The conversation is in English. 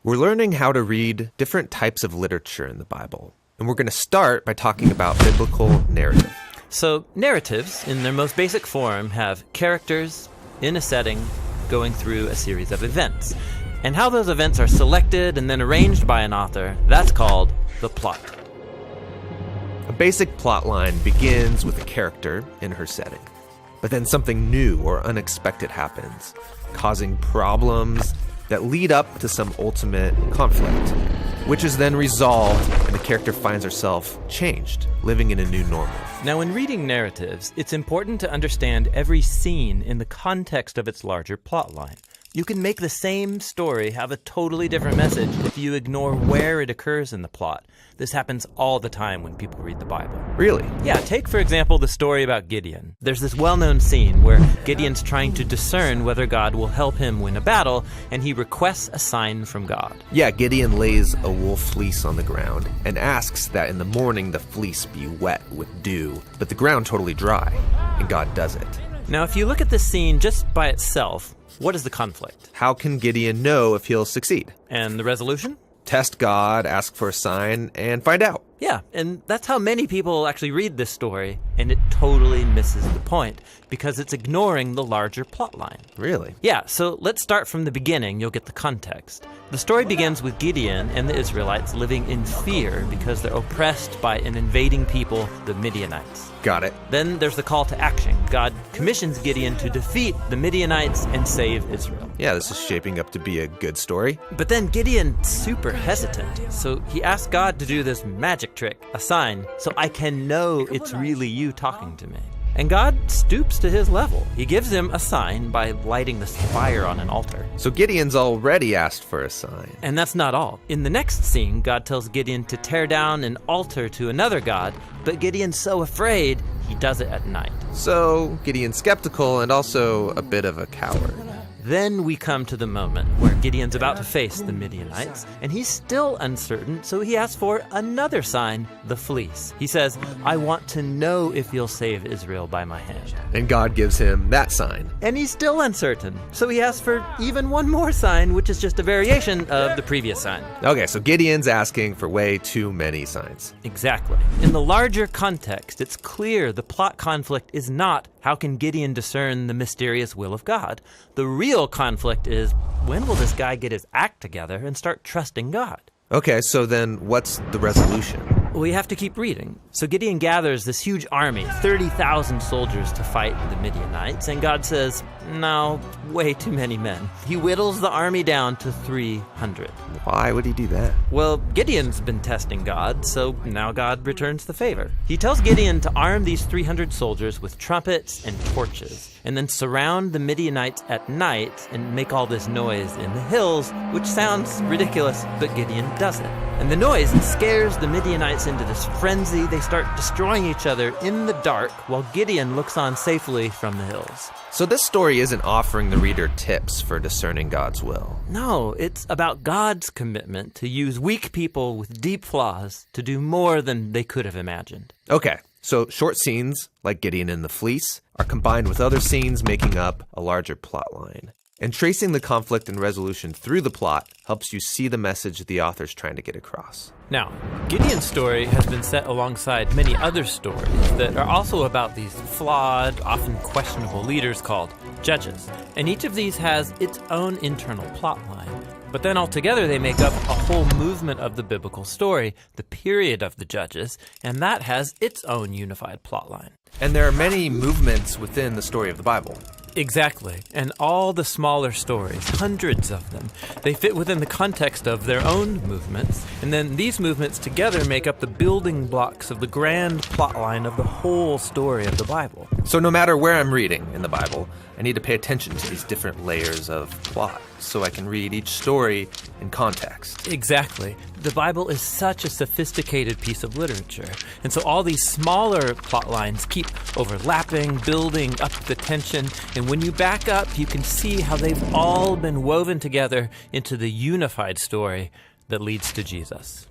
We're learning how to read different types of literature in the Bible. And we're going to start by talking about biblical narrative. So narratives, in their most basic form, have characters in a setting going through a series of events. And how those events are selected and then arranged by an author, that's called the plot. A basic plot line begins with a character in her setting. But then something new or unexpected happens, causing problems that lead up to some ultimate conflict, which is then resolved and the character finds herself changed, living in a new normal. Now, when reading narratives, it's important to understand every scene in the context of its larger plot line. You can make the same story have a totally different message if you ignore where it occurs in the plot. This happens all the time when people read the Bible. Really? Yeah, take, for example, the story about Gideon. There's this well-known scene where Gideon's trying to discern whether God will help him win a battle, and he requests a sign from God. Yeah, Gideon lays a wool fleece on the ground and asks that in the morning the fleece be wet with dew, but the ground totally dry, and God does it. Now, if you look at this scene just by itself, what is the conflict? How can Gideon know if he'll succeed? And the resolution? Test God, ask for a sign, and find out. Yeah, and that's how many people actually read this story, and it totally misses the point, because it's ignoring the larger plot line. Really? Yeah, so let's start from the beginning. You'll get the context. The story begins with Gideon and the Israelites living in fear because they're oppressed by an invading people, the Midianites. Got it. Then there's the call to action. God commissions Gideon to defeat the Midianites and save Israel. Yeah, this is shaping up to be a good story. But then Gideon's super hesitant, so he asks God to do this magic trick, a sign, so I can know it's really you talking to me. And God stoops to his level. He gives him a sign by lighting this fire on an altar. So Gideon's already asked for a sign. And that's not all. In the next scene, God tells Gideon to tear down an altar to another god, but Gideon's so afraid, he does it at night. So Gideon's skeptical and also a bit of a coward. Then we come to the moment where Gideon's about to face the Midianites, and he's still uncertain, so he asks for another sign, the fleece. He says, I want to know if you'll save Israel by my hand. And God gives him that sign. And he's still uncertain, so he asks for even one more sign, which is just a variation of the previous sign. Okay, so Gideon's asking for way too many signs. Exactly. In the larger context, it's clear the plot conflict is not how can Gideon discern the mysterious will of God. The real conflict is, when will this guy get his act together and start trusting God? Okay, so then what's the resolution? We have to keep reading. So Gideon gathers this huge army, 30,000 soldiers to fight the Midianites, and God says, no, way too many men. He whittles the army down to 300. Why would he do that? Well, Gideon's been testing God, so now God returns the favor. He tells Gideon to arm these 300 soldiers with trumpets and torches, and then surround the Midianites at night and make all this noise in the hills, which sounds ridiculous, but Gideon does it. And the noise scares the Midianites into this frenzy. They start destroying each other in the dark while Gideon looks on safely from the hills. So this story isn't offering the reader tips for discerning God's will. No, it's about God's commitment to use weak people with deep flaws to do more than they could have imagined. Okay, so short scenes, like Gideon and the fleece, are combined with other scenes making up a larger plot line. And tracing the conflict and resolution through the plot helps you see the message the author's trying to get across. Now, Gideon's story has been set alongside many other stories that are also about these flawed, often questionable leaders called judges. And each of these has its own internal plot line. But then altogether they make up a whole movement of the biblical story, the period of the judges, and that has its own unified plot line. And there are many movements within the story of the Bible. Exactly. And all the smaller stories, hundreds of them, they fit within the context of their own movements. And then these movements together make up the building blocks of the grand plotline of the whole story of the Bible. So no matter where I'm reading in the Bible, I need to pay attention to these different layers of plot so I can read each story in context. Exactly. The Bible is such a sophisticated piece of literature. And so all these smaller plot lines keep overlapping, building up the tension. And when you back up, you can see how they've all been woven together into the unified story that leads to Jesus.